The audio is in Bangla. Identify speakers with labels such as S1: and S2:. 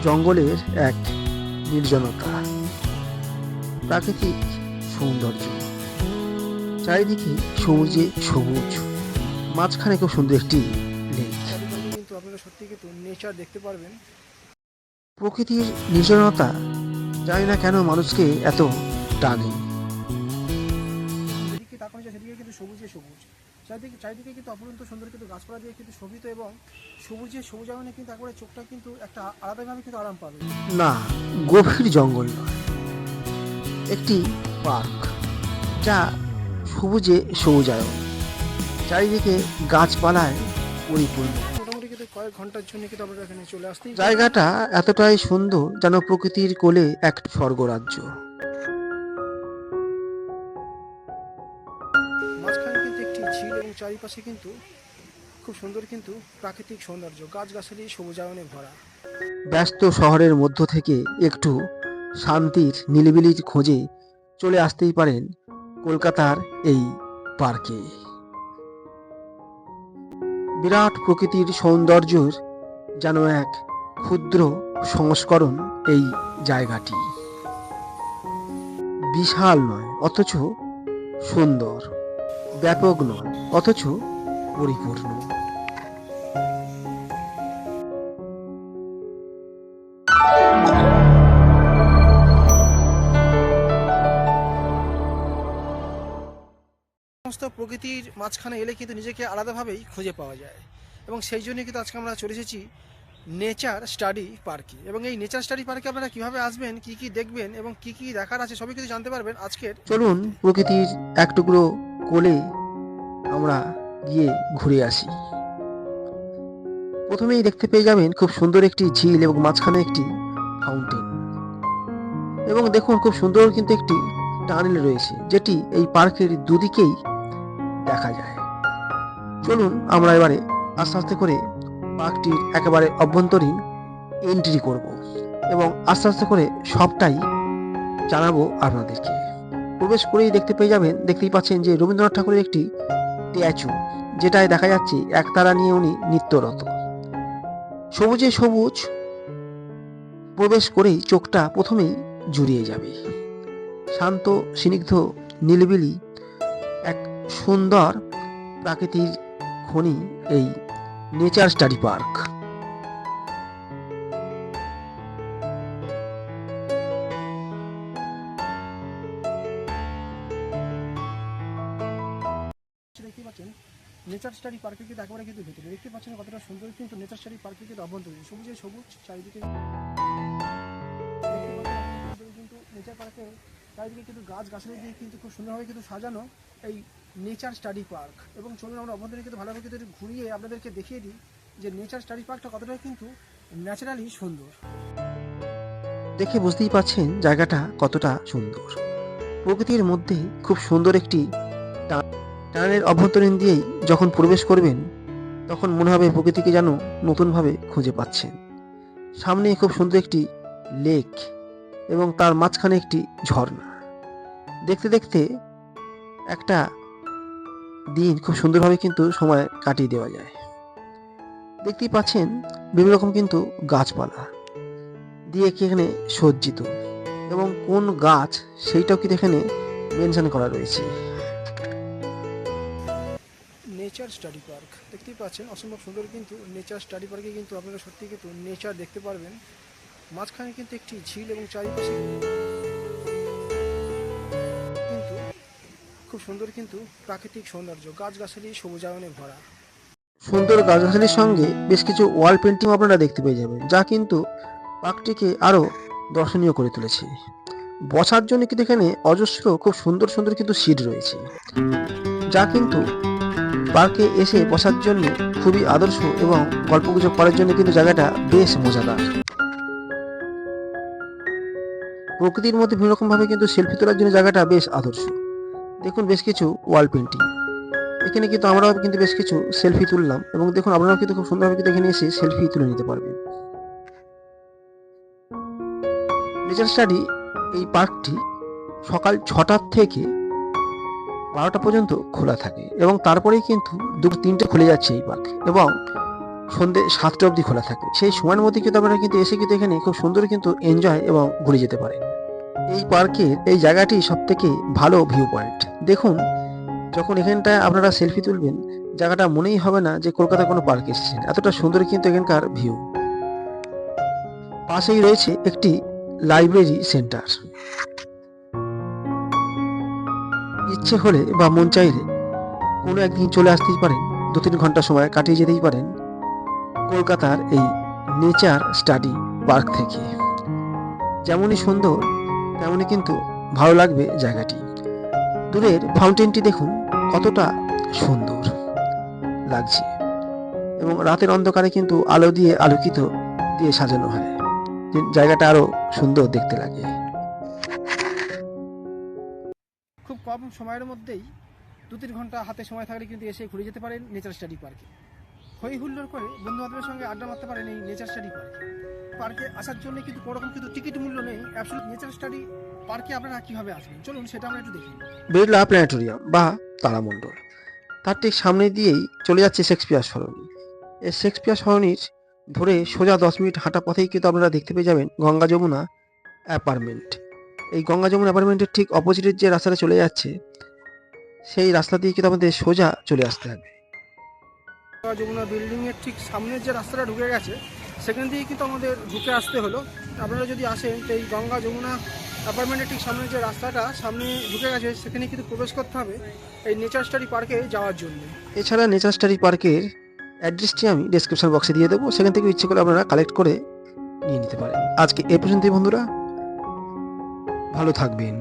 S1: জঙ্গলের এক নির্জনতা, প্রাকৃতিক সৌন্দর্য, চারিদিকে সবুজে সবুজ, মাঝখানে খুব সুন্দর একটি লেক।
S2: কিন্তু আপনারা সত্যি কিন্তু নেচার দেখতে পারবেন।
S1: প্রকৃতির নির্জনতা জানি না কেন মানুষকে এত টানে।
S2: যেদিকে তাকানো যায় সেদিকে কিন্তু সবুজে সবুজ, চারিদিকে কিন্তু অপরন্ত সুন্দর কিন্তু গাছপালা দিয়ে কিন্তু শোভিত, এবং সবুজায়নে কিন্তু একবারে চোখটা কিন্তু একটা আলাদাভাবে কিন্তু আরাম পাবে।
S1: না, গভীর জঙ্গল নয়, একটি পার্ক যা সবুজে সবুজায়ন, চারিদিকে গাছপালায় পরিপূর্ণ।
S2: মোটামুটি কিন্তু কয়েক ঘন্টার জন্য কিন্তু আপনারা এখানে চলে আসতেই পারেন।
S1: জায়গাটা এতটাই সুন্দর যেন প্রকৃতির কোলে এক স্বর্গরাজ্য।
S2: মাঝখানে কিন্তু একটি ঝিল এবং চারিপাশে কিন্তু খুব সুন্দর কিন্তু প্রাকৃতিক সৌন্দর্য, গাছগাছালি সবুজায়নে ভরা।
S1: ব্যস্ত শহরের মধ্য থেকে একটু শান্তির নিরিবিলির খোঁজে চলে আসতেই পারেন কলকাতার এই পার্কে। বিরাট প্রকৃতির সৌন্দর্যের যেন এক ক্ষুদ্র সংস্করণ এই জায়গাটি। বিশাল নয় অথচ সুন্দর, ব্যাপক নয় অথচ পরিপূর্ণ।
S2: সমস্ত প্রকৃতির মাঝখানে এলে কিন্তু নিজেকে আলাদাভাবেই খুঁজে পাওয়া যায়, এবং সেই জন্য কিন্তু আজকে আমরা চলে এসেছি নেচার স্টাডি পার্কে। এবং এই নেচার স্টাডি পার্কে আপনারা কিভাবে আসবেন, কি কি দেখবেন এবং কি কি দেখার আছে সবই কিছু জানতে পারবেন আজকের।
S1: চলুন প্রকৃতির এক টুকরো কোলে আমরা গিয়ে ঘুরে আসি। প্রথমেই দেখতে পেয়ে যাবেন খুব সুন্দর একটি ঝিল এবং মাঝখানে একটি ফাউন্টেন, এবং দেখুন খুব সুন্দর কিন্তু একটি টানেল রয়েছে যেটি এই পার্কের দুদিকেই দেখা যায়। চলুন আমরা এবারে আস্তে আস্তে করে পার্কটির একেবারে অভ্যন্তরীণ এন্ট্রি করব এবং আস্তে আস্তে করে সবটাই জানাবো আপনাদেরকে। প্রবেশ করেই দেখতেই পাচ্ছেন যে রবীন্দ্রনাথ ঠাকুরের একটি স্ট্যাচু, যেটায় দেখা যাচ্ছে একতারা নিয়ে উনি নৃত্যরত। সবুজে সবুজ প্রবেশ করেই চোখটা প্রথমেই জুড়িয়ে যাবে। শান্ত স্নিগ্ধ নিলিবিলি এক সুন্দর প্রাকৃতিক খনি এই নেচার স্টাডি পার্ক।
S2: দেখতে পাচ্ছেন নেচার স্টাডি পার্কে কিন্তু একেবারে কিন্তু ভিতরে দেখতে পাচ্ছেন কতটা সুন্দর কিন্তু নেচার স্টাডি পার্কে কিন্তু অভ্যন্তরীণ সবুজে সবুজ চারিদিকে কিন্তু নেচার পার্কে চারিদিকে কিন্তু গাছগাছালি দিয়ে কিন্তু খুব সুন্দরভাবে কিন্তু সাজানো এই নেচার স্টাডি পার্ক। এবং চলুন আমরা অভ্যন্তরীণ কিন্তু ভালোভাবে কিন্তু ঘুরিয়ে আপনাদেরকে দেখিয়ে দিই যে নেচার স্টাডি পার্কটা কতটা কিন্তু ন্যাচারালি সুন্দর।
S1: দেখে বুঝতেই পারছেন জায়গাটা কতটা সুন্দর। প্রকৃতির মধ্যে খুব সুন্দর একটি টানেলের অভ্যন্তরীণ দিয়েই যখন প্রবেশ করবেন তখন মনে হবে প্রকৃতিকে যেন নতুনভাবে খুঁজে পাচ্ছেন। সামনে খুব সুন্দর একটি লেক এবং তার মাঝখানে একটি ঝর্ণা। দেখতে দেখতে একটা দিন খুব সুন্দরভাবে কিন্তু সময় কাটিয়ে দেওয়া যায়। দেখতেই পাচ্ছেন বিভিন্ন রকম কিন্তু গাছপালা দিয়ে এখানে সজ্জিত, এবং কোন গাছ সেইটাও কিন্তু এখানে মেনশন করা রয়েছে।
S2: নেচার স্টাডি পার্ক দেখতেই পাচ্ছেন অসম্ভব সুন্দর কিন্তু নেচার স্টাডি পার্কে কিন্তু আপনারা সত্যি কিন্তু নেচার দেখতে পারবেন। মাঝখানে কিন্তু একটি ঝিল এবং চারিপাশে কিন্তু খুব সুন্দর কিন্তু প্রাকৃতিক সৌন্দর্য, গাছগাছালি সবুজায়নে ভরা।
S1: সুন্দর গাছগাছালির সঙ্গে বেশ কিছু ওয়াল পেন্টিং আপনারা দেখতে পেয়ে যাবেন, যা কিন্তু পার্কটিকে আরো দর্শনীয় করে তুলেছে। বসার জন্য কিন্তু এখানে অজস্র খুব সুন্দর সুন্দর কিন্তু সিট রয়েছে, যা কিন্তু পার্কে এসে বসার জন্য খুবই আদর্শ, এবং গল্পগুজব করার জন্য কিন্তু জায়গাটা বেশ মজাদার। প্রকৃতির মধ্যে বিভিন্ন রকম ভাবে কিন্তু সেলফি তোলার জন্য জায়গাটা বেশ আদর্শ। দেখুন বেশ কিছু ওয়াল পেন্টিং, এখানে কিন্তু আমরাও কিন্তু বেশ কিছু সেলফি তুললাম, এবং দেখুন আপনারাও কিন্তু খুব সুন্দরভাবে কিন্তু এখানে এসে সেলফি তুলে নিতে পারবেন। নেচার স্টাডি এই পার্কটি সকাল 6টা থেকে 12টা পর্যন্ত খোলা থাকে, এবং তারপরেই কিন্তু 2-3টে খুলে যাচ্ছে এই পার্ক। এবং সন্ধ্যে 7টা অবধি খোলা থাকে। সেই সময়ের মধ্যে কিন্তু আপনারা কিন্তু এসে কিন্তু এখানে খুব সুন্দর কিন্তু এনজয় এবং ঘুরে যেতে পারেন। এই পার্কের এই জায়গাটি সবথেকে ভালো ভিউ পয়েন্ট। দেখুন, যখন এখানটায় আপনারা সেলফি তুলবেন, জায়গাটা মনেই হবে না যে কলকাতার কোনো পার্কে এসেছেন, এতটা সুন্দর কিন্তু এখানকার ভিউ। পাশেই রয়েছে একটি লাইব্রেরি সেন্টার। ইচ্ছে হলে বা মন চাইলে কোনো একদিন চলে আসতেই পারেন, 2-3 ঘন্টা সময় কাটিয়ে যেতেই পারেন কলকাতার এই নেচার স্টাডি পার্ক থেকে। যেমনই সুন্দর তেমনই কিন্তু ভালো লাগবে জায়গাটি। দূরের ফাউন্টেনটি দেখুন কতটা সুন্দর লাগছে, এবং রাতের অন্ধকারে কিন্তু আলো দিয়ে আলোকিত দিয়ে সাজানো হয়, যে জায়গাটা আরো সুন্দর দেখতে লাগে।
S2: খুব কম সময়ের মধ্যেই 2-3 ঘন্টা হাতে সময় থাকলে কিন্তু এসে ঘুরে যেতে পারেন নেচার স্টাডি পার্কে। হই হুল্লোড় করে বন্ধু বান্ধবের সঙ্গে আড্ডা মারতে পারেন এই নেচার স্টাডি পার্কে। পার্কে আসার জন্য কিন্তু কোনো রকম কিন্তু টিকিট মূল্য নেই। অ্যাবসলিউট নেচার স্টাডি পার্কে আপনারা কীভাবে আসবেন, চলুন সেটা আমরা একটু দেখি।
S1: বিড়লা প্ল্যানেটোরিয়াম বা তারামণ্ডল, তার ঠিক সামনে দিয়েই চলে যাচ্ছে শেক্সপিয়ার সরণি। এই শেক্সপিয়ার সরণির ধরে সোজা 10 মিনিট হাঁটা পথেই কিন্তু আপনারা দেখতে পেয়ে যাবেন গঙ্গা যমুনা অ্যাপার্টমেন্ট। এই গঙ্গা যমুনা অ্যাপার্টমেন্টের ঠিক অপোজিটের যে রাস্তাটা চলে যাচ্ছে, সেই রাস্তা দিয়ে কিন্তু আমাদের সোজা চলে আসতে হবে।
S2: গঙ্গা যমুনা বিল্ডিংয়ের ঠিক সামনের যে রাস্তাটা ঢুকে গেছে, সেখান দিয়ে কিন্তু আমাদের ঢুকে আসতে হলো। আপনারা যদি আসেন তো এই গঙ্গা যমুনা অ্যাপার্টমেন্টের ঠিক সামনের যে রাস্তাটা সামনে ঢুকে গেছে, সেখানে কিন্তু প্রবেশ করতে হবে এই নেচার স্টাডি পার্কে যাওয়ার জন্য।
S1: এছাড়া নেচার স্টাডি পার্কের অ্যাড্রেসটি আমি ডেসক্রিপশন বক্সে দিয়ে দেবো, সেখান থেকে ইচ্ছে করে আপনারা কালেক্ট করে নিয়ে নিতে পারেন। আজকে এ পর্যন্তই বন্ধুরা, ভালো থাকবেন।